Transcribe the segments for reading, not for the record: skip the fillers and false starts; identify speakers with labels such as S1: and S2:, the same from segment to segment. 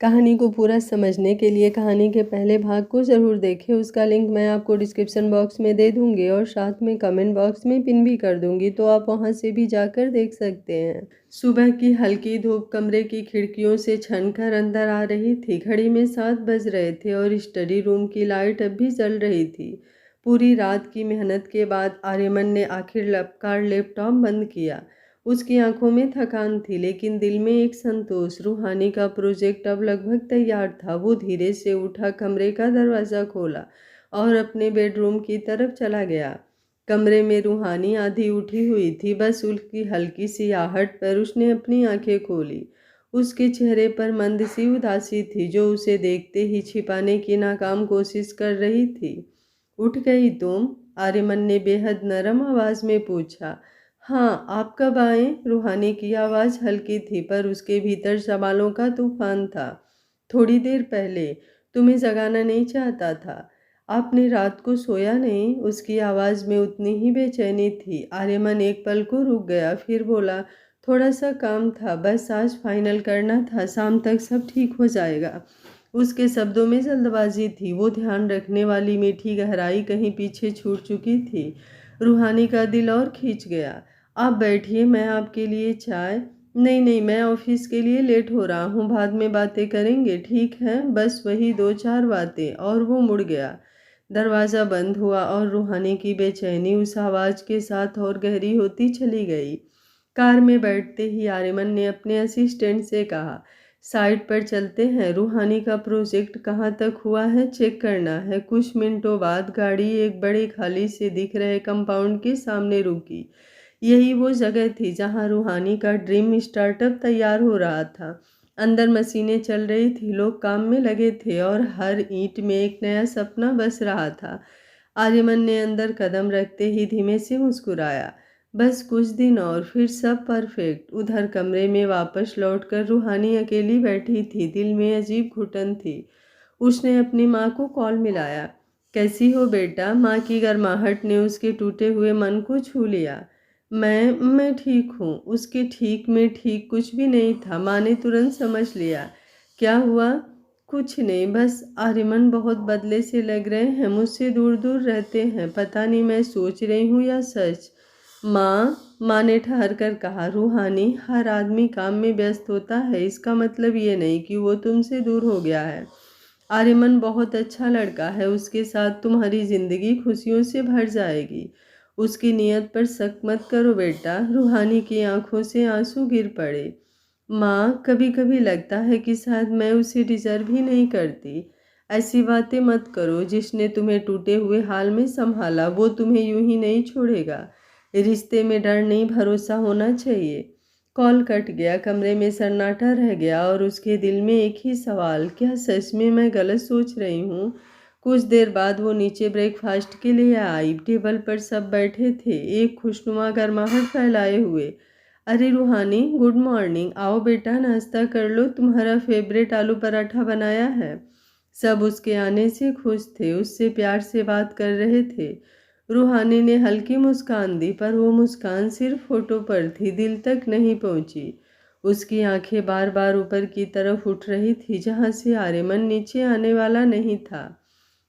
S1: कहानी को पूरा समझने के लिए कहानी के पहले भाग को ज़रूर देखें। उसका लिंक मैं आपको डिस्क्रिप्शन बॉक्स में दे दूँगी और साथ में कमेंट बॉक्स में पिन भी कर दूँगी, तो आप वहां से भी जाकर देख सकते हैं। सुबह की हल्की धूप कमरे की खिड़कियों से छनकर अंदर आ रही थी। घड़ी में 7 बज रहे थे और स्टडी रूम की लाइट अब भी जल रही थी। पूरी रात की मेहनत के बाद आर्यमन ने आखिरकार लैपटॉप बंद किया। उसकी आंखों में थकान थी, लेकिन दिल में एक संतोष। रूहानी का प्रोजेक्ट अब लगभग तैयार था। वो धीरे से उठा, कमरे का दरवाज़ा खोला और अपने बेडरूम की तरफ चला गया। कमरे में रूहानी आधी उठी हुई थी। बस उसकी हल्की सी आहट पर उसने अपनी आंखें खोली। उसके चेहरे पर मंद सी उदासी थी, जो उसे देखते ही छिपाने की नाकाम कोशिश कर रही थी। उठ गई तुम? आर्यमन ने बेहद नरम आवाज़ में पूछा। हाँ, आप कब आए? रूहानी की आवाज़ हल्की थी, पर उसके भीतर सवालों का तूफान था। थोड़ी देर पहले। तुम्हें जगाना नहीं चाहता था। आपने रात को सोया नहीं? उसकी आवाज़ में उतनी ही बेचैनी थी। आर्यमन एक पल को रुक गया, फिर बोला, थोड़ा सा काम था, बस आज फाइनल करना था, शाम तक सब ठीक हो जाएगा। उसके शब्दों में जल्दबाजी थी। वो ध्यान रखने वाली मीठी गहराई कहीं पीछे छूट चुकी थी। रूहानी का दिल और खींच गया। आप बैठिए, मैं आपके लिए चाय। नहीं नहीं, मैं ऑफिस के लिए लेट हो रहा हूँ, बाद में बातें करेंगे, ठीक है? बस वही 2-4 बातें। और वो मुड़ गया। दरवाज़ा बंद हुआ और रूहानी की बेचैनी उस आवाज़ के साथ और गहरी होती चली गई। कार में बैठते ही आर्यमन ने अपने असिस्टेंट से कहा, साइट पर चलते हैं, रूहानी का प्रोजेक्ट कहाँ तक हुआ है चेक करना है। कुछ मिनटों बाद गाड़ी एक बड़े खाली से दिख रहे कंपाउंड के सामने रुकी। यही वो जगह थी जहां रूहानी का ड्रीम स्टार्टअप तैयार हो रहा था। अंदर मशीनें चल रही थी, लोग काम में लगे थे और हर ईंट में एक नया सपना बस रहा था। आर्यमन ने अंदर कदम रखते ही धीमे से मुस्कुराया। बस कुछ दिन और फिर सब परफेक्ट। उधर कमरे में वापस लौटकर रूहानी अकेली बैठी थी। दिल में अजीब घुटन थी। उसने अपनी माँ को कॉल मिलाया। कैसी हो बेटा? माँ की गर्माहट ने उसके टूटे हुए मन को छू लिया। मैं ठीक हूँ। उसके ठीक में ठीक कुछ भी नहीं था। माँ ने तुरंत समझ लिया। क्या हुआ? कुछ नहीं, बस आर्यमन बहुत बदले से लग रहे हैं, मुझसे दूर दूर रहते हैं। पता नहीं मैं सोच रही हूँ या सच। माँ ने ठहर कर कहा, रूहानी, हर आदमी काम में व्यस्त होता है, इसका मतलब ये नहीं कि वो तुमसे दूर हो गया है। आर्यमन बहुत अच्छा लड़का है, उसके साथ तुम्हारी जिंदगी खुशियों से भर जाएगी। उसकी नीयत पर शक मत करो बेटा। रूहानी की आंखों से आंसू गिर पड़े। माँ, कभी कभी लगता है कि शायद मैं उसे डिजर्व ही नहीं करती। ऐसी बातें मत करो। जिसने तुम्हें टूटे हुए हाल में संभाला, वो तुम्हें यूं ही नहीं छोड़ेगा। रिश्ते में डर नहीं, भरोसा होना चाहिए। कॉल कट गया। कमरे में सन्नाटा रह गया और उसके दिल में एक ही सवाल, क्या सच में मैं गलत सोच रही हूँ? कुछ देर बाद वो नीचे ब्रेकफास्ट के लिए आई। टेबल पर सब बैठे थे, एक खुशनुमा गर्माहट फैलाए हुए। अरे रूहानी, गुड मॉर्निंग। आओ बेटा, नाश्ता कर लो, तुम्हारा फेवरेट आलू पराठा बनाया है। सब उसके आने से खुश थे, उससे प्यार से बात कर रहे थे। रूहानी ने हल्की मुस्कान दी, पर वो मुस्कान सिर्फ फोटो पर थी, दिल तक नहीं पहुंची। उसकी आंखें बार बार ऊपर की तरफ उठ रही थी, जहां से आर्यमन नीचे आने वाला नहीं था।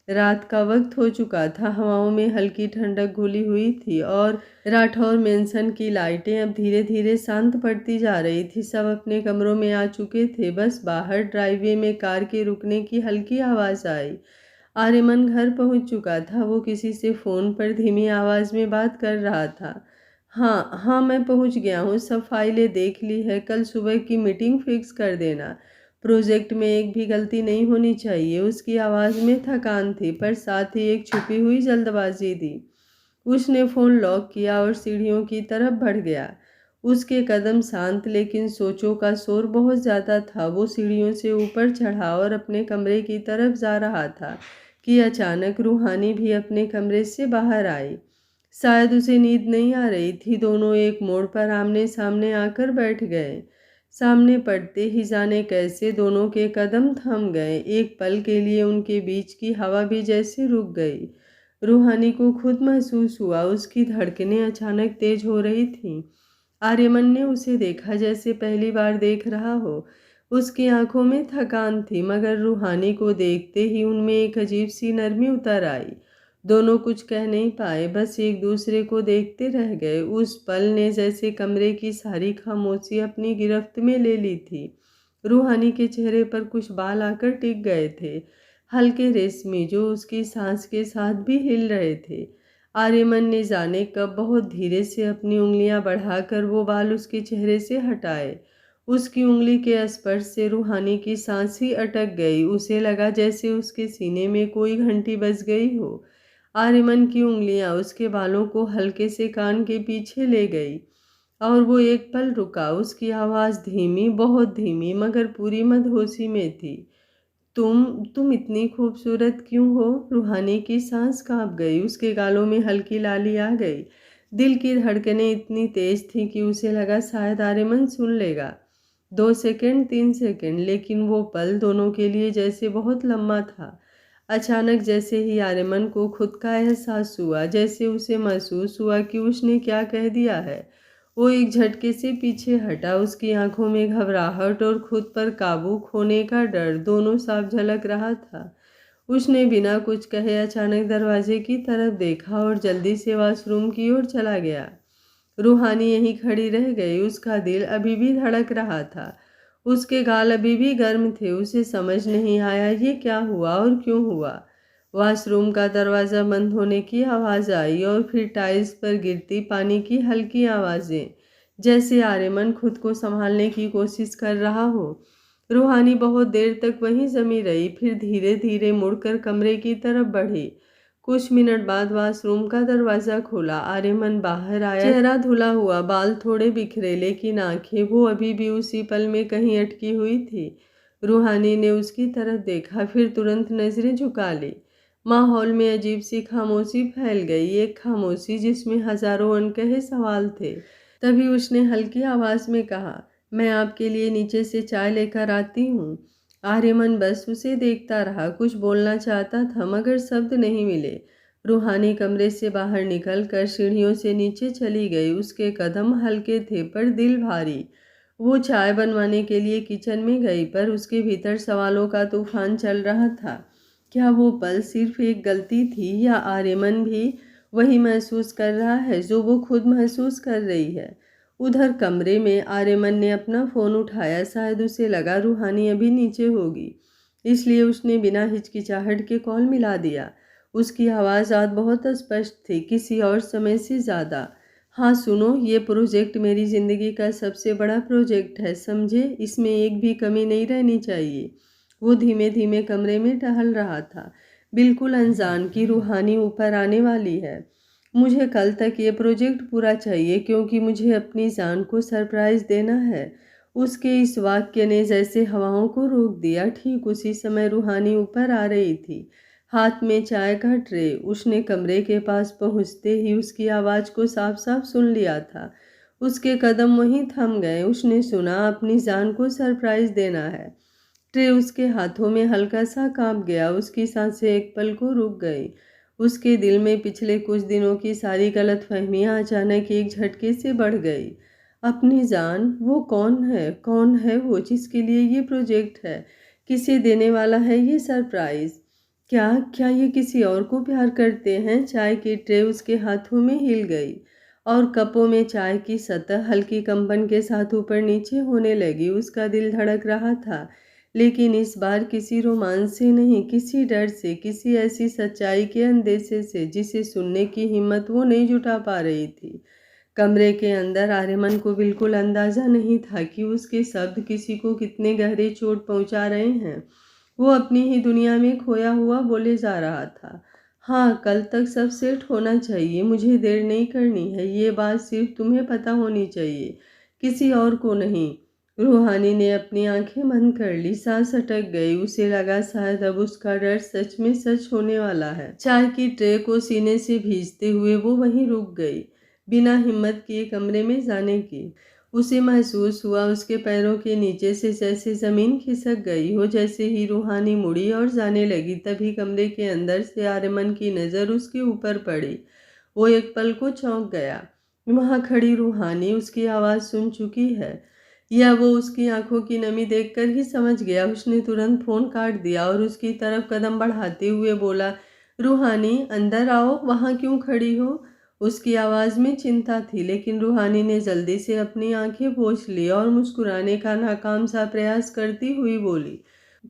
S1: रात का वक्त हो चुका था। हवाओं में हल्की ठंडक घुली हुई थी और राठौर मेंशन की लाइटें अब धीरे धीरे शांत पड़ती जा रही थी। सब अपने कमरों में आ चुके थे। बस बाहर ड्राइववे में कार के रुकने की हल्की आवाज़ आई। आर्यमन घर पहुंच चुका था। वो किसी से फ़ोन पर धीमी आवाज़ में बात कर रहा था। हाँ हाँ, मैं पहुंच गया हूँ, सब फाइलें देख ली है, कल सुबह की मीटिंग फिक्स कर देना। प्रोजेक्ट में एक भी गलती नहीं होनी चाहिए। उसकी आवाज़ में थकान थी, पर साथ ही एक छुपी हुई जल्दबाजी थी। उसने फ़ोन लॉक किया और सीढ़ियों की तरफ बढ़ गया। उसके कदम शांत, लेकिन सोचों का शोर बहुत ज़्यादा था। वो सीढ़ियों से ऊपर चढ़ा और अपने कमरे की तरफ जा रहा था कि अचानक रूहानी भी अपने कमरे से बाहर आई। शायद उसे नींद नहीं आ रही थी। दोनों एक मोड़ पर आमने सामने आकर बैठ गए। सामने पड़ते ही जाने कैसे दोनों के कदम थम गए। एक पल के लिए उनके बीच की हवा भी जैसे रुक गई। रूहानी को खुद महसूस हुआ, उसकी धड़कनें अचानक तेज हो रही थीं। आर्यमन ने उसे देखा जैसे पहली बार देख रहा हो। उसकी आंखों में थकान थी, मगर रूहानी को देखते ही उनमें एक अजीब सी नरमी उतर आई। दोनों कुछ कह नहीं पाए, बस एक दूसरे को देखते रह गए। उस पल ने जैसे कमरे की सारी खामोशी अपनी गिरफ्त में ले ली थी। रूहानी के चेहरे पर कुछ बाल आकर टिक गए थे, हल्के रेशमी, जो उसकी सांस के साथ भी हिल रहे थे। आर्यमन ने जाने कब बहुत धीरे से अपनी उंगलियां बढ़ाकर वो बाल उसके चेहरे से हटाए। उसकी उंगली के स्पर्श से रूहानी की सांस ही अटक गई। उसे लगा जैसे उसके सीने में कोई घंटी बज गई हो। आर्यमन की उंगलियां उसके बालों को हल्के से कान के पीछे ले गई और वो एक पल रुका। उसकी आवाज़ धीमी, बहुत धीमी, मगर पूरी मदहोशी में थी। तुम इतनी खूबसूरत क्यों हो? रूहानी की सांस कांप गई, उसके गालों में हल्की लाली आ गई। दिल की धड़कनें इतनी तेज थी कि उसे लगा शायद आर्यमन सुन लेगा। 2 सेकंड, 3 सेकंड, लेकिन वो पल दोनों के लिए जैसे बहुत लंबा था। अचानक जैसे ही आर्यमन को खुद का एहसास हुआ, जैसे उसे महसूस हुआ कि उसने क्या कह दिया है, वो एक झटके से पीछे हटा। उसकी आंखों में घबराहट और खुद पर काबू खोने का डर दोनों साफ झलक रहा था। उसने बिना कुछ कहे अचानक दरवाजे की तरफ देखा और जल्दी से वॉशरूम की ओर चला गया। रूहानी यहीं खड़ी रह गई, उसका दिल अभी भी धड़क रहा था, उसके गाल अभी भी गर्म थे। उसे समझ नहीं आया ये क्या हुआ और क्यों हुआ। वॉशरूम का दरवाज़ा बंद होने की आवाज़ आई और फिर टाइल्स पर गिरती पानी की हल्की आवाज़ें, जैसे आर्यमन खुद को संभालने की कोशिश कर रहा हो। रूहानी बहुत देर तक वहीं जमी रही, फिर धीरे धीरे मुड़कर कमरे की तरफ बढ़ी। कुछ मिनट बाद वॉशरूम का दरवाज़ा खुला, आर्यमन बाहर आया, चेहरा धुला हुआ, बाल थोड़े बिखरे, लेकिन आंखें वो अभी भी उसी पल में कहीं अटकी हुई थी। रूहानी ने उसकी तरफ देखा, फिर तुरंत नजरें झुका ली। माहौल में अजीब सी खामोशी फैल गई, एक खामोशी जिसमें हजारों अनकहे सवाल थे। तभी उसने हल्की आवाज में कहा, मैं आपके लिए नीचे से चाय लेकर आती हूँ। आर्यमन बस उसे देखता रहा, कुछ बोलना चाहता था मगर शब्द नहीं मिले। रूहानी कमरे से बाहर निकलकर सीढ़ियों से नीचे चली गई। उसके कदम हल्के थे पर दिल भारी। वो चाय बनवाने के लिए किचन में गई, पर उसके भीतर सवालों का तूफान चल रहा था। क्या वो पल सिर्फ एक गलती थी, या आर्यमन भी वही महसूस कर रहा है जो वो खुद महसूस कर रही है? उधर कमरे में आर्यमन ने अपना फ़ोन उठाया। शायद उसे लगा रूहानी अभी नीचे होगी, इसलिए उसने बिना हिचकिचाहट के कॉल मिला दिया। उसकी आवाज़ आज बहुत स्पष्ट थी, किसी और समय से ज़्यादा। हाँ सुनो, ये प्रोजेक्ट मेरी ज़िंदगी का सबसे बड़ा प्रोजेक्ट है, समझे? इसमें एक भी कमी नहीं रहनी चाहिए। वो धीमे धीमे कमरे में टहल रहा था, बिल्कुल अनजान कि रूहानी ऊपर आने वाली है। मुझे कल तक ये प्रोजेक्ट पूरा चाहिए, क्योंकि मुझे अपनी जान को सरप्राइज़ देना है। उसके इस वाक्य ने जैसे हवाओं को रोक दिया। ठीक उसी समय रूहानी ऊपर आ रही थी, हाथ में चाय का ट्रे। उसने कमरे के पास पहुंचते ही उसकी आवाज़ को साफ साफ सुन लिया था। उसके कदम वहीं थम गए। उसने सुना, अपनी जान को सरप्राइज़ देना है। ट्रे उसके हाथों में हल्का सा कांप गया, उसकी सांसें एक पल को रुक गई। उसके दिल में पिछले कुछ दिनों की सारी गलतफहमियां अचानक एक झटके से बढ़ गई। अपनी जान, वो कौन है? कौन है वो जिसके लिए ये प्रोजेक्ट है? किसे देने वाला है ये सरप्राइज? क्या क्या ये किसी और को प्यार करते हैं? चाय की ट्रे उसके हाथों में हिल गई और कपों में चाय की सतह हल्की कंपन के साथ ऊपर नीचे होने लगी। उसका दिल धड़क रहा था, लेकिन इस बार किसी रोमांस से नहीं, किसी डर से, किसी ऐसी सच्चाई के अंदेशे से जिसे सुनने की हिम्मत वो नहीं जुटा पा रही थी। कमरे के अंदर आर्यमन को बिल्कुल अंदाजा नहीं था कि उसके शब्द किसी को कितने गहरे चोट पहुंचा रहे हैं। वो अपनी ही दुनिया में खोया हुआ बोले जा रहा था। हाँ, कल तक सब सेट होना चाहिए, मुझे देर नहीं करनी है, ये बात सिर्फ तुम्हें पता होनी चाहिए, किसी और को नहीं। रूहानी ने अपनी आंखें बंद कर ली, सांस अटक गई। उसे लगा शायद अब उसका डर सच में सच होने वाला है। चाय की ट्रे को सीने से भींचते हुए वो वहीं रुक गई, बिना हिम्मत किए कमरे में जाने की। उसे महसूस हुआ उसके पैरों के नीचे से जैसे जमीन खिसक गई हो। जैसे ही रूहानी मुड़ी और जाने लगी, तभी कमरे के अंदर से आर्यमन की नज़र उसके ऊपर पड़ी। वो एक पल को चौंक गया। वहाँ खड़ी रूहानी उसकी आवाज़ सुन चुकी है, यह वो उसकी आंखों की नमी देखकर ही समझ गया। उसने तुरंत फोन काट दिया और उसकी तरफ कदम बढ़ाते हुए बोला, रूहानी अंदर आओ, वहाँ क्यों खड़ी हो? उसकी आवाज़ में चिंता थी, लेकिन रूहानी ने जल्दी से अपनी आंखें पोंछ ली और मुस्कुराने का नाकाम सा प्रयास करती हुई बोली,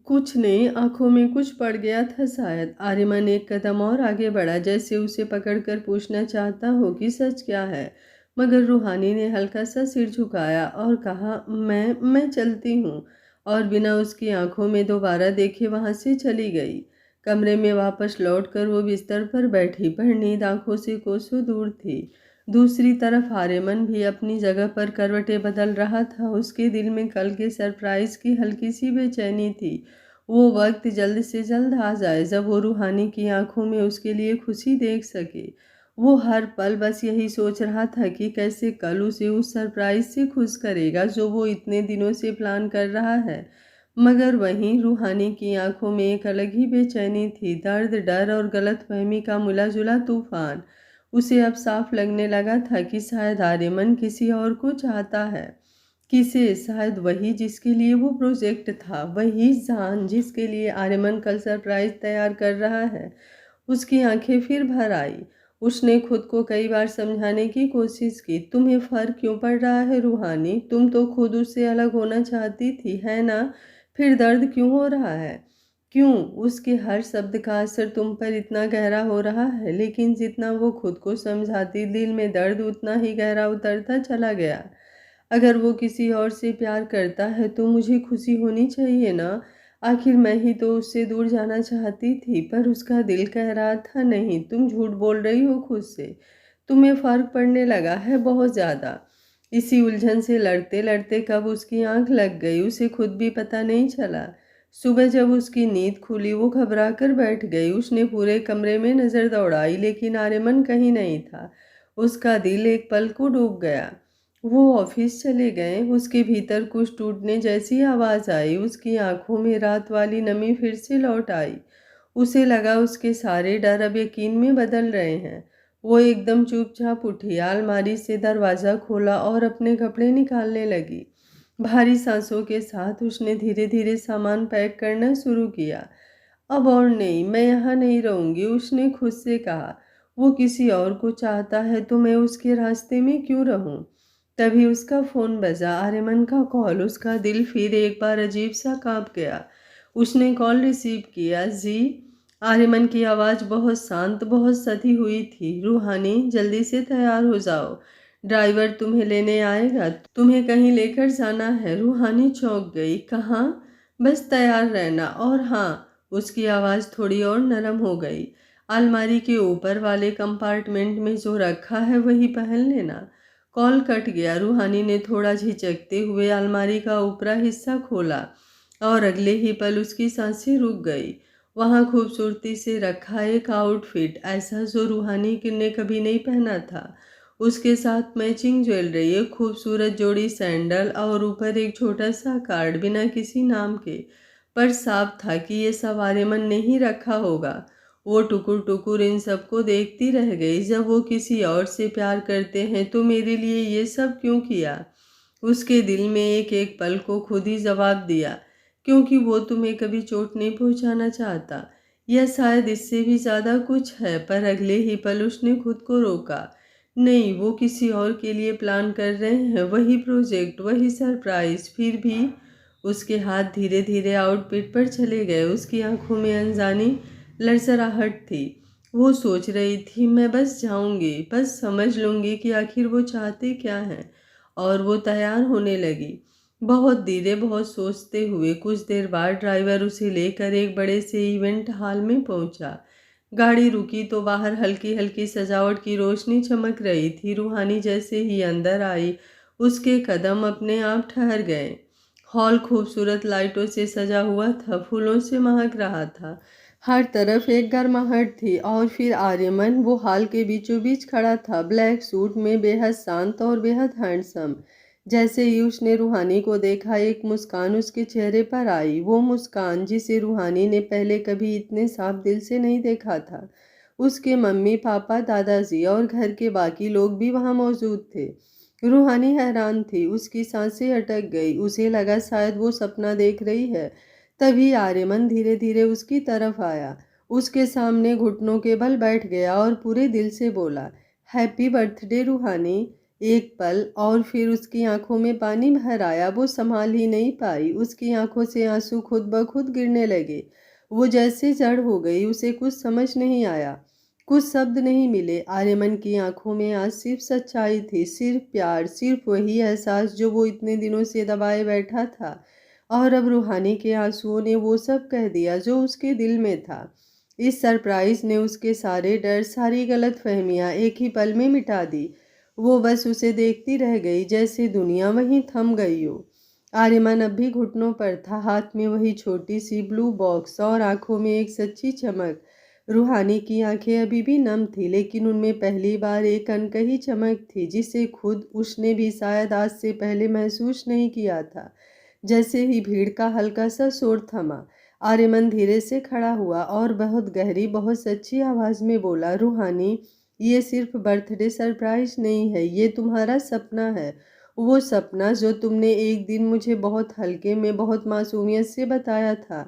S1: कुछ नहीं, आंखों में कुछ पड़ गया था शायद। आर्यमन एक कदम और आगे बढ़ा, जैसे उसे पकड़कर पूछना चाहता हो कि सच क्या है, मगर रूहानी ने हल्का सा सिर झुकाया और कहा, मैं चलती हूँ, और बिना उसकी आंखों में दोबारा देखे वहाँ से चली गई। कमरे में वापस लौटकर वो बिस्तर पर बैठी, पर नींद आंखों से कोसों दूर थी। दूसरी तरफ आर्यमन भी अपनी जगह पर करवटें बदल रहा था। उसके दिल में कल के सरप्राइज की हल्की सी बेचैनी थी। वो वक्त जल्द से जल्द आ जाए जब वो रूहानी की आंखों में उसके लिए खुशी देख सके। वो हर पल बस यही सोच रहा था कि कैसे कल उसे उस सरप्राइज से खुश करेगा जो वो इतने दिनों से प्लान कर रहा है। मगर वहीं रूहानी की आंखों में एक अलग ही बेचैनी थी, दर्द, डर और गलतफहमी का मिला जुला तूफान। उसे अब साफ लगने लगा था कि शायद आर्यमन किसी और को चाहता है। किसे? शायद वही जिसके लिए वो प्रोजेक्ट था, वही जान जिसके लिए आर्यमन कल सरप्राइज तैयार कर रहा है। उसकी आंखें फिर भर आई। उसने खुद को कई बार समझाने की कोशिश की, तुम्हें फर्क क्यों पड़ रहा है रूहानी? तुम तो खुद उससे अलग होना चाहती थी, है ना? फिर दर्द क्यों हो रहा है? क्यों उसके हर शब्द का असर तुम पर इतना गहरा हो रहा है? लेकिन जितना वो खुद को समझाती, दिल में दर्द उतना ही गहरा उतरता चला गया। अगर वो किसी और से प्यार करता है तो मुझे खुशी होनी चाहिए ना। आखिर मैं ही तो उससे दूर जाना चाहती थी, पर उसका दिल कह रहा था नहीं, तुम झूठ बोल रही हो खुद से। तुम्हें फर्क पड़ने लगा है बहुत ज़्यादा। इसी उलझन से लड़ते लड़ते कब उसकी आंख लग गई उसे खुद भी पता नहीं चला। सुबह जब उसकी नींद खुली वो घबरा कर बैठ गई। उसने पूरे कमरे में नज़र दौड़ाई, लेकिन आर्यमन कहीं नहीं था। उसका दिल एक पल को डूब गया। वो ऑफिस चले गए। उसके भीतर कुछ टूटने जैसी आवाज़ आई। उसकी आंखों में रात वाली नमी फिर से लौट आई। उसे लगा उसके सारे डर अब यकीन में बदल रहे हैं। वो एकदम चुपचाप उठी, अलमारी से दरवाज़ा खोला और अपने कपड़े निकालने लगी। भारी सांसों के साथ उसने धीरे धीरे सामान पैक करना शुरू किया। अब और नहीं, मैं यहाँ नहीं रहूँगी, उसने खुद से कहा। वो किसी और को चाहता है तो मैं उसके रास्ते में क्यों रहूँ? तभी उसका फ़ोन बजा, आर्यमन का कॉल। उसका दिल फिर एक बार अजीब सा काँप गया। उसने कॉल रिसीव किया। जी? आर्यमन की आवाज़ बहुत शांत, बहुत सधी हुई थी। रूहानी, जल्दी से तैयार हो जाओ, ड्राइवर तुम्हें लेने आएगा, तुम्हें कहीं लेकर जाना है। रूहानी चौंक गई। कहाँ? बस तैयार रहना। और हाँ, उसकी आवाज़ थोड़ी और नरम हो गई, अलमारी के ऊपर वाले कंपार्टमेंट में जो रखा है वही पहन लेना। कॉल कट गया। रूहानी ने थोड़ा झिझकते हुए अलमारी का ऊपरा हिस्सा खोला और अगले ही पल उसकी सांसें रुक गई। वहाँ खूबसूरती से रखा एक आउटफिट, ऐसा जो रूहानी ने कभी नहीं पहना था। उसके साथ मैचिंग ज्वेलरी, एक खूबसूरत जोड़ी सैंडल और ऊपर एक छोटा सा कार्ड बिना किसी नाम के। पर साफ था कि ये सब आर्यमन ने ही रखा होगा। वो टुकुर टुकुर इन सबको देखती रह गई। जब वो किसी और से प्यार करते हैं तो मेरे लिए ये सब क्यों किया? उसके दिल में एक एक पल को खुद ही जवाब दिया, क्योंकि वो तुम्हें कभी चोट नहीं पहुंचाना चाहता। यह शायद इससे भी ज़्यादा कुछ है। पर अगले ही पल उसने खुद को रोका। नहीं, वो किसी और के लिए प्लान कर रहे हैं, वही प्रोजेक्ट, वही सरप्राइज। फिर भी उसके हाथ धीरे धीरे आउटफिट पर चले गए। उसकी आंखों में अनजानी लड़खड़ाहट थी। वो सोच रही थी, मैं बस जाऊंगी, बस समझ लूंगी कि आखिर वो चाहते क्या हैं। और वो तैयार होने लगी, बहुत धीरे, बहुत सोचते हुए। कुछ देर बाद ड्राइवर उसे लेकर एक बड़े से इवेंट हॉल में पहुंचा। गाड़ी रुकी तो बाहर हल्की हल्की सजावट की रोशनी चमक रही थी। रूहानी जैसे ही अंदर आई, उसके कदम अपने आप ठहर गए। हॉल खूबसूरत लाइटों से सजा हुआ था, फूलों से महक रहा था। हर तरफ एक गर्माहट थी। और फिर आर्यमन, वो हॉल के बीचों बीच खड़ा था, ब्लैक सूट में, बेहद शांत और बेहद हैंडसम। जैसे ही उसने रूहानी को देखा, एक मुस्कान उसके चेहरे पर आई। वो मुस्कान जिसे रूहानी ने पहले कभी इतने साफ दिल से नहीं देखा था। उसके मम्मी पापा, दादाजी और घर के बाकी लोग भी वहाँ मौजूद थे। रूहानी हैरान थी, उसकी सांसें अटक गई, उसे लगा शायद वो सपना देख रही है। तभी आर्यमन धीरे धीरे उसकी तरफ आया, उसके सामने घुटनों के बल बैठ गया और पूरे दिल से बोला, हैप्पी बर्थडे रूहानी। एक पल और फिर उसकी आंखों में पानी भर आया, वो संभाल ही नहीं पाई, उसकी आंखों से आंसू खुद ब खुद गिरने लगे। वो जैसे जड़ हो गई, उसे कुछ समझ नहीं आया, कुछ शब्द नहीं मिले। आर्यमन की आंखों में आज सिर्फ सच्चाई थी, सिर्फ प्यार, सिर्फ वही एहसास जो वो इतने दिनों से दबाए बैठा था। और अब रूहानी के आंसुओं ने वो सब कह दिया जो उसके दिल में था। इस सरप्राइज ने उसके सारे डर, सारी गलतफहमियां एक ही पल में मिटा दी। वो बस उसे देखती रह गई, जैसे दुनिया वहीं थम गई हो। आर्यमन अब भी घुटनों पर था, हाथ में वही छोटी सी ब्लू बॉक्स और आंखों में एक सच्ची चमक। रूहानी की आंखें अभी भी नम थी, लेकिन उनमें पहली बार एक अनकही चमक थी, जिसे खुद उसने भी शायद आज से पहले महसूस नहीं किया था। जैसे ही भीड़ का हल्का सा शोर थमा, आर्यमन धीरे से खड़ा हुआ और बहुत गहरी, बहुत सच्ची आवाज में बोला, रूहानी, ये सिर्फ बर्थडे सरप्राइज नहीं है, ये तुम्हारा सपना है। वो सपना जो तुमने एक दिन मुझे बहुत हल्के में, बहुत मासूमियत से बताया था।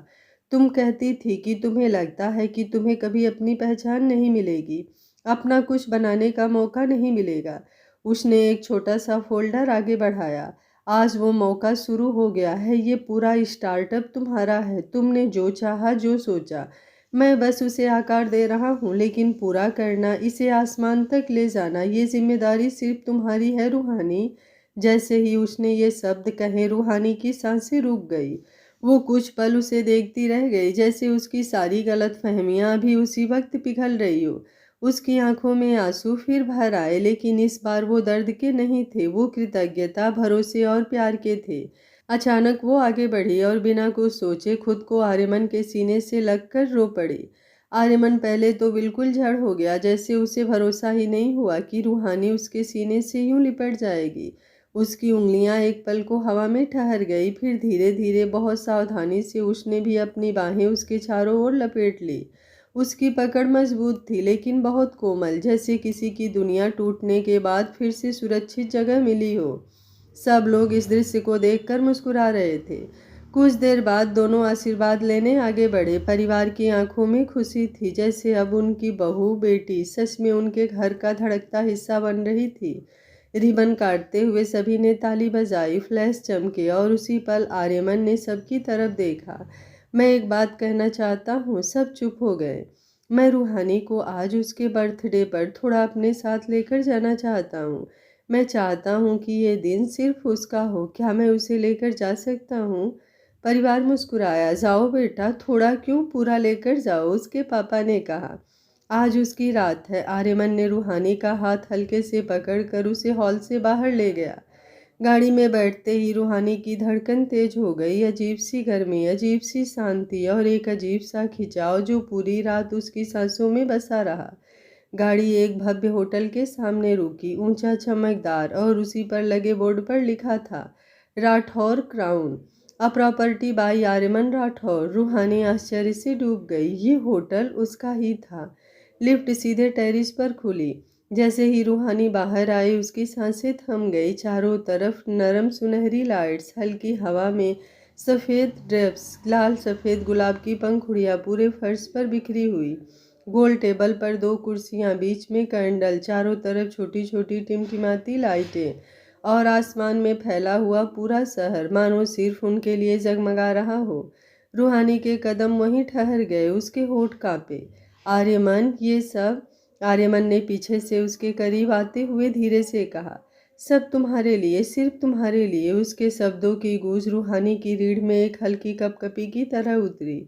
S1: तुम कहती थी कि तुम्हें लगता है कि तुम्हें कभी अपनी पहचान नहीं मिलेगी, अपना कुछ बनाने का मौका नहीं मिलेगा। उसने एक छोटा सा फोल्डर आगे बढ़ाया। आज वो मौका शुरू हो गया है, ये पूरा स्टार्टअप तुम्हारा है, तुमने जो चाहा, जो सोचा, मैं बस उसे आकार दे रहा हूँ, लेकिन पूरा करना, इसे आसमान तक ले जाना, ये जिम्मेदारी सिर्फ तुम्हारी है रूहानी। जैसे ही उसने ये शब्द कहे, रूहानी की सांसें रुक गई। वो कुछ पल उसे देखती रह गई, जैसे उसकी सारी गलत फहमियाँ अभी उसी वक्त पिघल रही हो। उसकी आंखों में आंसू फिर भर आए, लेकिन इस बार वो दर्द के नहीं थे, वो कृतज्ञता, भरोसे और प्यार के थे। अचानक वो आगे बढ़ी और बिना कुछ सोचे खुद को आर्यमन के सीने से लगकर रो पड़ी। आर्यमन पहले तो बिल्कुल जड़ हो गया, जैसे उसे भरोसा ही नहीं हुआ कि रूहानी उसके सीने से यूं लिपट जाएगी। उसकी उंगलियां एक पल को हवा में ठहर गई, फिर धीरे धीरे, बहुत सावधानी से उसने भी अपनी बाहें उसके चारों ओर लपेट ली। उसकी पकड़ मजबूत थी, लेकिन बहुत कोमल, जैसे किसी की दुनिया टूटने के बाद फिर से सुरक्षित जगह मिली हो। सब लोग इस दृश्य को देखकर मुस्कुरा रहे थे। कुछ देर बाद दोनों आशीर्वाद लेने आगे बढ़े। परिवार की आंखों में खुशी थी, जैसे अब उनकी बहू, बेटी सच में उनके घर का धड़कता हिस्सा बन रही थी। रिबन काटते हुए सभी ने ताली बजाई, फ्लैश चमके और उसी पल आर्यमन ने सबकी तरफ देखा। मैं एक बात कहना चाहता हूँ। सब चुप हो गए। मैं रूहानी को आज उसके बर्थडे पर थोड़ा अपने साथ लेकर जाना चाहता हूँ। मैं चाहता हूँ कि ये दिन सिर्फ उसका हो। क्या मैं उसे लेकर जा सकता हूँ? परिवार मुस्कुराया। जाओ बेटा, थोड़ा क्यों, पूरा लेकर जाओ, उसके पापा ने कहा। आज उसकी रात है। आर्यमन ने रूहानी का हाथ हल्के से पकड़कर उसे हॉल से बाहर ले गया। गाड़ी में बैठते ही रूहानी की धड़कन तेज हो गई। अजीब सी गर्मी, अजीब सी शांति और एक अजीब सा खिंचाव जो पूरी रात उसकी सांसों में बसा रहा। गाड़ी एक भव्य होटल के सामने रुकी, ऊंचा, चमकदार, और उसी पर लगे बोर्ड पर लिखा था, Rathore crown, a property bye Aryaman Rathore. रूहानी आश्चर्य से डूब गई। ये होटल उसका ही था। लिफ्ट सीधे टेरिस पर खुली। जैसे ही रूहानी बाहर आई, उसकी सांसें थम गई। चारों तरफ नरम सुनहरी लाइट्स, हल्की हवा में सफ़ेद ड्रेप्स, लाल सफ़ेद गुलाब की पंखुड़ियाँ पूरे फर्श पर बिखरी हुई। गोल टेबल पर दो कुर्सियाँ, बीच में कैंडल, चारों तरफ छोटी छोटी टिमटिमाती लाइटें, और आसमान में फैला हुआ पूरा शहर मानो सिर्फ उनके लिए जगमगा रहा हो। रूहानी के कदम वहीं ठहर गए, उसके होठ कांपे। आर्यमन, ये सब? आर्यमन ने पीछे से उसके करीब आते हुए धीरे से कहा, सब तुम्हारे लिए, सिर्फ तुम्हारे लिए। उसके शब्दों की गूंज रूहानी की रीढ़ में एक हल्की कपकपी की तरह उतरी।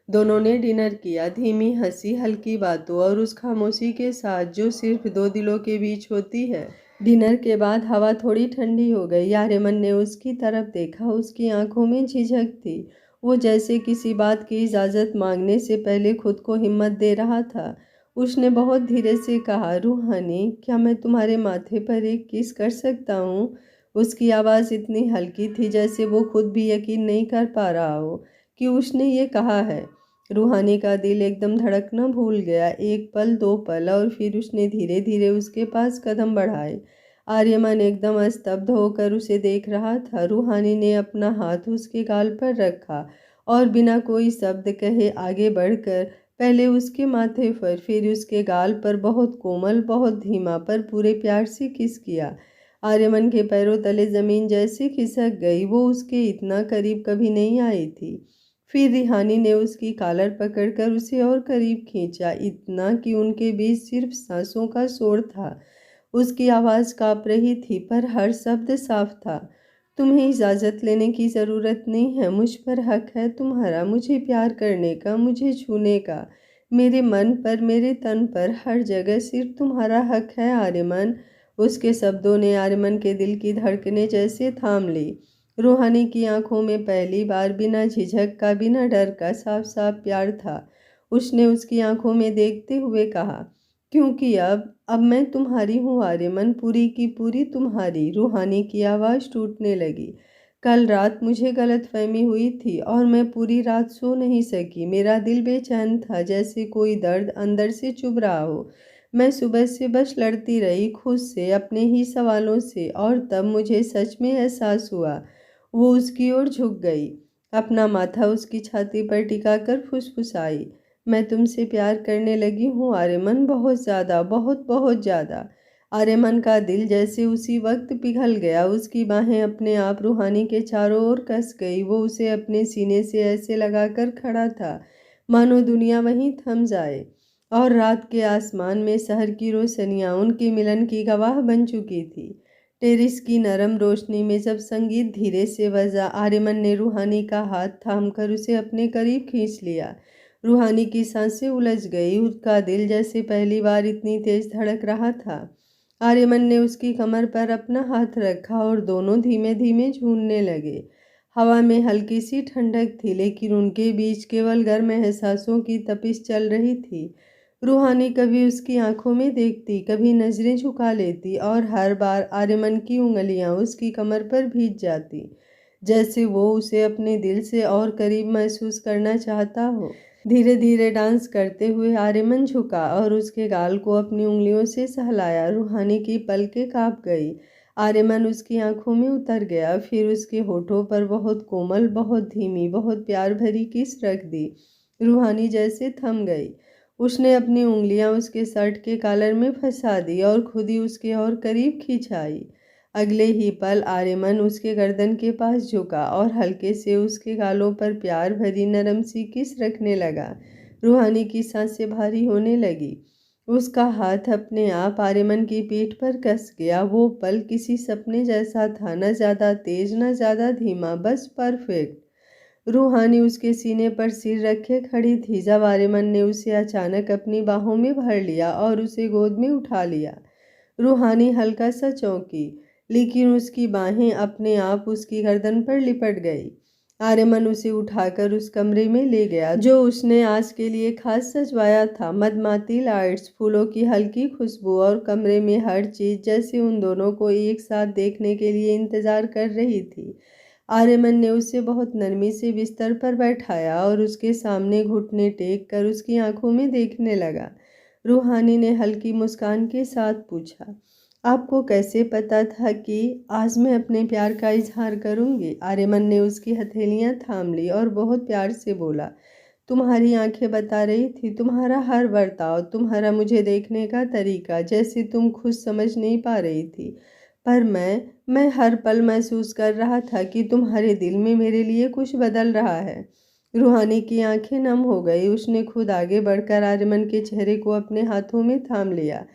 S1: दोनों ने डिनर किया, धीमी हंसी, हल्की बातों और उस खामोशी के साथ जो सिर्फ दो दिलों के बीच होती है। डिनर के बाद हवा थोड़ी ठंडी हो गई। आर्यमन ने उसकी तरफ देखा, उसकी आंखों में झिझक थी। वो जैसे किसी बात की इजाज़त मांगने से पहले खुद को हिम्मत दे रहा था। उसने बहुत धीरे से कहा, रूहानी, क्या मैं तुम्हारे माथे पर एक किस कर सकता हूँ? उसकी आवाज़ इतनी हल्की थी जैसे वो खुद भी यकीन नहीं कर पा रहा हो कि उसने ये कहा है। रूहानी का दिल एकदम धड़कना भूल गया। एक पल, दो पल, और फिर उसने धीरे धीरे उसके पास कदम बढ़ाए। आर्यमन एकदम स्तब्ध होकर उसे देख रहा था। रूहानी ने अपना हाथ उसके गाल पर रखा और बिना कोई शब्द कहे आगे बढ़कर पहले उसके माथे पर फिर उसके गाल पर बहुत कोमल, बहुत धीमा पर पूरे प्यार से किस किया। आर्यमन के पैरों तले जमीन जैसे खिसक गई। वो उसके इतना करीब कभी नहीं आई थी। फिर रिहानी ने उसकी कॉलर पकड़कर उसे और करीब खींचा, इतना कि उनके बीच सिर्फ सांसों का शोर था। उसकी आवाज़ काँप रही थी पर हर शब्द साफ था। तुम्हें इजाज़त लेने की ज़रूरत नहीं है, मुझ पर हक है तुम्हारा, मुझे प्यार करने का, मुझे छूने का। मेरे मन पर, मेरे तन पर, हर जगह सिर्फ तुम्हारा हक है आर्यमन। उसके शब्दों ने आर्यमन के दिल की धड़कनें जैसे थाम ली। रूहानी की आंखों में पहली बार बिना झिझक का, बिना डर का साफ साफ प्यार था। उसने उसकी आंखों में देखते हुए कहा, क्योंकि अब मैं तुम्हारी हूँ आर्यमन, पूरी की पूरी तुम्हारी। रूहानी की आवाज़ टूटने लगी। कल रात मुझे गलतफहमी हुई थी और मैं पूरी रात सो नहीं सकी। मेरा दिल बेचैन था, जैसे कोई दर्द अंदर से चुभ रहा हो। मैं सुबह से बस लड़ती रही खुद से, अपने ही सवालों से, और तब मुझे सच में एहसास हुआ। वो उसकी ओर झुक गई, अपना माथा उसकी छाती पर टिकाकर फुसफुसाई, मैं तुमसे प्यार करने लगी हूँ आर्यमन, बहुत ज़्यादा, बहुत बहुत ज़्यादा। आर्यमन का दिल जैसे उसी वक्त पिघल गया। उसकी बाहें अपने आप रूहानी के चारों ओर कस गई। वो उसे अपने सीने से ऐसे लगाकर खड़ा था मानो दुनिया वहीं थम जाए और रात के आसमान में शहर की रोशनियां उनके मिलन की गवाह बन चुकी थी। टेरिस की नरम रोशनी में जब संगीत धीरे से बजा, आर्यमन ने रूहानी का हाथ थामकर उसे अपने करीब खींच लिया। रूहानी की सांसें उलझ गई, उसका दिल जैसे पहली बार इतनी तेज धड़क रहा था। आर्यमन ने उसकी कमर पर अपना हाथ रखा और दोनों धीमे धीमे झूलने लगे। हवा में हल्की सी ठंडक थी, लेकिन उनके बीच केवल गर्म एहसासों की तपिश चल रही थी। रूहानी कभी उसकी आंखों में देखती, कभी नजरें झुका लेती, और हर बार आर्यमन की उंगलियां उसकी कमर पर भीग जाती, जैसे वो उसे अपने दिल से और करीब महसूस करना चाहता हो। धीरे धीरे डांस करते हुए आर्यमन झुका और उसके गाल को अपनी उंगलियों से सहलाया। रूहानी की पलकें कांप गई। आर्यमन उसकी आंखों में उतर गया, फिर उसके होठों पर बहुत कोमल, बहुत धीमी, बहुत प्यार भरी किस रख दी। रूहानी जैसे थम गई। उसने अपनी उंगलियां उसके शर्ट के कॉलर में फंसा दी और खुद ही उसके और करीब खिंचाई। अगले ही पल आर्यमन उसके गर्दन के पास झुका और हल्के से उसके गालों पर प्यार भरी नरम सी किस रखने लगा। रूहानी की सांसें भारी होने लगी। उसका हाथ अपने आप आर्यमन की पीठ पर कस गया। वो पल किसी सपने जैसा था, न ज़्यादा तेज, न ज़्यादा धीमा, बस परफेक्ट। रूहानी उसके सीने पर सिर रखे खड़ी थी जब आर्यमन ने उसे अचानक अपनी बाहों में भर लिया और उसे गोद में उठा लिया। रूहानी हल्का सा चौंकी, लेकिन उसकी बाहें अपने आप उसकी गर्दन पर लिपट गई। आर्यमन उसे उठाकर उस कमरे में ले गया जो उसने आज के लिए खास सजवाया था। मदमाती लाइट्स, फूलों की हल्की खुशबू और कमरे में हर चीज जैसे उन दोनों को एक साथ देखने के लिए इंतजार कर रही थी। आर्यमन ने उसे बहुत नरमी से बिस्तर पर बैठाया और उसके सामने घुटने टेक कर उसकी आंखों में देखने लगा। रूहानी ने हल्की मुस्कान के साथ पूछा, आपको कैसे पता था कि आज मैं अपने प्यार का इजहार करूंगी? आर्यमन ने उसकी हथेलियां थाम ली और बहुत प्यार से बोला, तुम्हारी आंखें बता रही थी, तुम्हारा हर बर्ताव, तुम्हारा मुझे देखने का तरीका, जैसे तुम खुद समझ नहीं पा रही थी, पर मैं हर पल महसूस कर रहा था कि तुम्हारे दिल में मेरे लिए कुछ बदल रहा है। रूहानी की आंखें नम हो गई। उसने खुद आगे बढ़कर आर्यमन के चेहरे को अपने हाथों में थाम लिया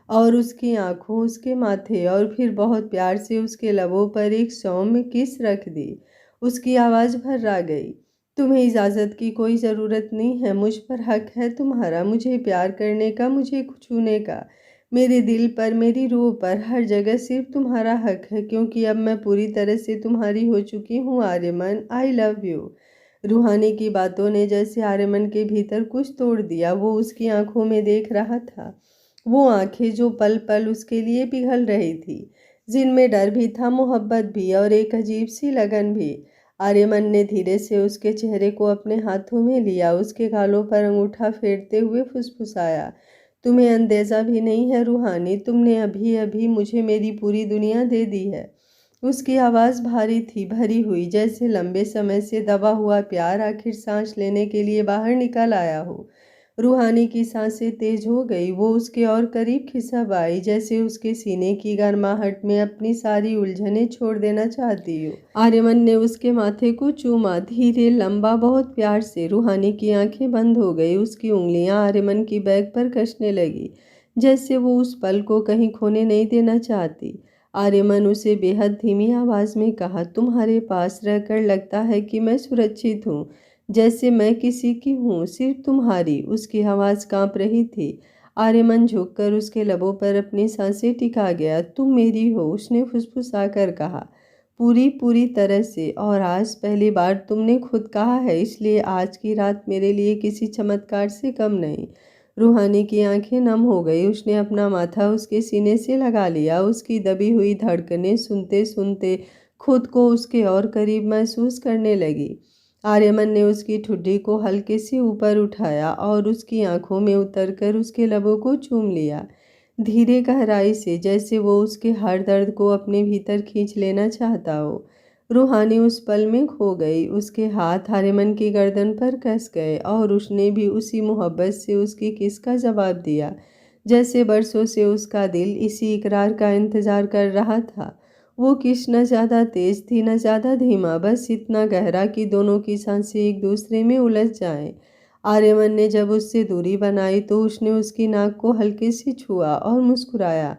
S1: और उसकी आंखों, उसके माथे और फिर बहुत प्यार से उसके लबों पर एक सौम्य किस रख दी। उसकी आवाज़ भर्रा गई, तुम्हें इजाज़त की कोई ज़रूरत नहीं है, मुझ पर हक है तुम्हारा, मुझे प्यार करने का, मुझे छूने का। मेरे दिल पर, मेरी रूह पर, हर जगह सिर्फ तुम्हारा हक है, क्योंकि अब मैं पूरी तरह से तुम्हारी हो चुकी हूँ आर्यमन। I love you. रूहानी की बातों ने जैसे आर्यमन के भीतर कुछ तोड़ दिया। वो उसकी आंखों में देख रहा था, वो आंखें जो पल पल उसके लिए पिघल रही थी, जिनमें डर भी था, मोहब्बत भी, और एक अजीब सी लगन भी। आर्यमन ने धीरे से उसके चेहरे को अपने हाथों में लिया, उसके गालों पर अंगूठा फेरते हुए फुसफुसाया, तुम्हें अंदेशा भी नहीं है रूहानी, तुमने अभी अभी मुझे मेरी पूरी दुनिया दे दी है। उसकी आवाज़ भारी थी, भरी हुई, जैसे लंबे समय से दबा हुआ प्यार आखिर सांस लेने के लिए बाहर निकल आया हो। रूहानी की सांसें तेज हो गई, वो उसके और करीब खिसक आई, जैसे उसके सीने की गर्माहट में अपनी सारी उलझनें छोड़ देना चाहती हो। आर्यमन ने उसके माथे को चूमा, धीरे, लंबा, बहुत प्यार से। रूहानी की आंखें बंद हो गई, उसकी उंगलियां आर्यमन की बैग पर कसने लगी, जैसे वो उस पल को कहीं खोने नहीं देना चाहती। आर्यमन उसे बेहद धीमी आवाज़ में कहा, तुम्हारे पास रहकर लगता है कि मैं सुरक्षित हूँ, जैसे मैं किसी की हूँ, सिर्फ तुम्हारी। उसकी आवाज़ कांप रही थी। आर्यमन झुककर उसके लबों पर अपनी सांसें टिका गया। तुम मेरी हो, उसने फुसफुसाकर कहा, पूरी पूरी तरह से। और आज पहली बार तुमने खुद कहा है, इसलिए आज की रात मेरे लिए किसी चमत्कार से कम नहीं। रूहानी की आंखें नम हो गई, उसने अपना माथा उसके सीने से लगा लिया, उसकी दबी हुई धड़कनें सुनते सुनते खुद को उसके और करीब महसूस करने लगी। आर्यमन ने उसकी ठुड्डी को हल्के से ऊपर उठाया और उसकी आंखों में उतरकर उसके लबों को चूम लिया, धीरे, गहराई से, जैसे वो उसके हर दर्द को अपने भीतर खींच लेना चाहता हो। रूहानी उस पल में खो गई, उसके हाथ आर्यमन की गर्दन पर कस गए और उसने भी उसी मोहब्बत से उसकी किस का जवाब दिया, जैसे बरसों से उसका दिल इसी इकरार का इंतज़ार कर रहा था। वो किस न ज़्यादा तेज थी न ज़्यादा धीमा, बस इतना गहरा कि दोनों की सांसें एक दूसरे में उलझ जाएं। आर्यमन ने जब उससे दूरी बनाई तो उसने उसकी नाक को हल्के से छुआ और मुस्कुराया।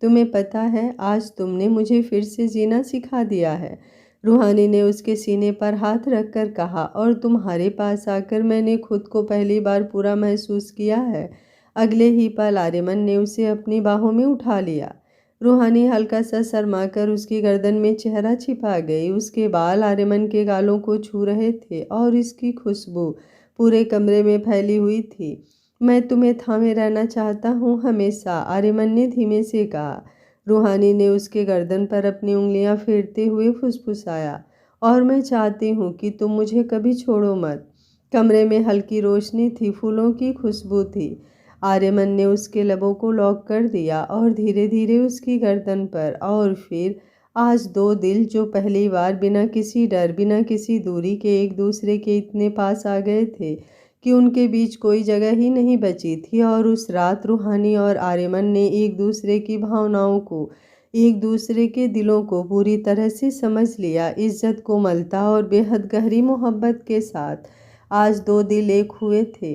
S1: तुम्हें पता है, आज तुमने मुझे फिर से जीना सिखा दिया है, रूहानी ने उसके सीने पर हाथ रखकर कहा, और तुम्हारे पास आकर मैंने खुद को पहली बार पूरा महसूस किया है। अगले ही पल आर्यमन ने उसे अपनी बाहों में उठा लिया। रूहानी हल्का सा शर्माकर उसकी गर्दन में चेहरा छिपा गई, उसके बाल आर्यमन के गालों को छू रहे थे और इसकी खुशबू पूरे कमरे में फैली हुई थी। मैं तुम्हें थामे रहना चाहता हूँ हमेशा, आर्यमन ने धीमे से कहा। रूहानी ने उसके गर्दन पर अपनी उंगलियां फेरते हुए फुसफुसाया, और मैं चाहती हूँ कि तुम मुझे कभी छोड़ो मत। कमरे में हल्की रोशनी थी, फूलों की खुशबू थी। आर्यमन ने उसके लबों को लॉक कर दिया और धीरे धीरे उसकी गर्दन पर, और फिर आज दो दिल जो पहली बार बिना किसी डर, बिना किसी दूरी के एक दूसरे के इतने पास आ गए थे कि उनके बीच कोई जगह ही नहीं बची थी। और उस रात रूहानी और आर्यमन ने एक दूसरे की भावनाओं को, एक दूसरे के दिलों को पूरी तरह से समझ लिया, इज्जत, कोमलता और बेहद गहरी मोहब्बत के साथ। आज दो दिल एक हुए थे,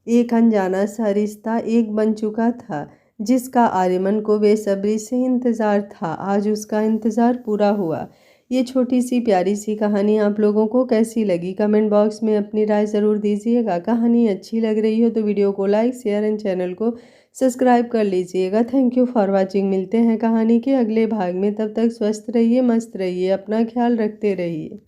S1: एक अनजाना सा रिश्ता एक बन चुका था, जिसका आर्यमन को बेसब्री से इंतज़ार था। आज उसका इंतज़ार पूरा हुआ। ये छोटी सी प्यारी सी कहानी आप लोगों को कैसी लगी, कमेंट बॉक्स में अपनी राय ज़रूर दीजिएगा। कहानी अच्छी लग रही हो तो वीडियो को लाइक, शेयर एंड चैनल को सब्सक्राइब कर लीजिएगा। Thank you for watching. मिलते हैं कहानी के अगले भाग में, तब तक स्वस्थ रहिए, मस्त रहिए, अपना ख्याल रखते रहिए।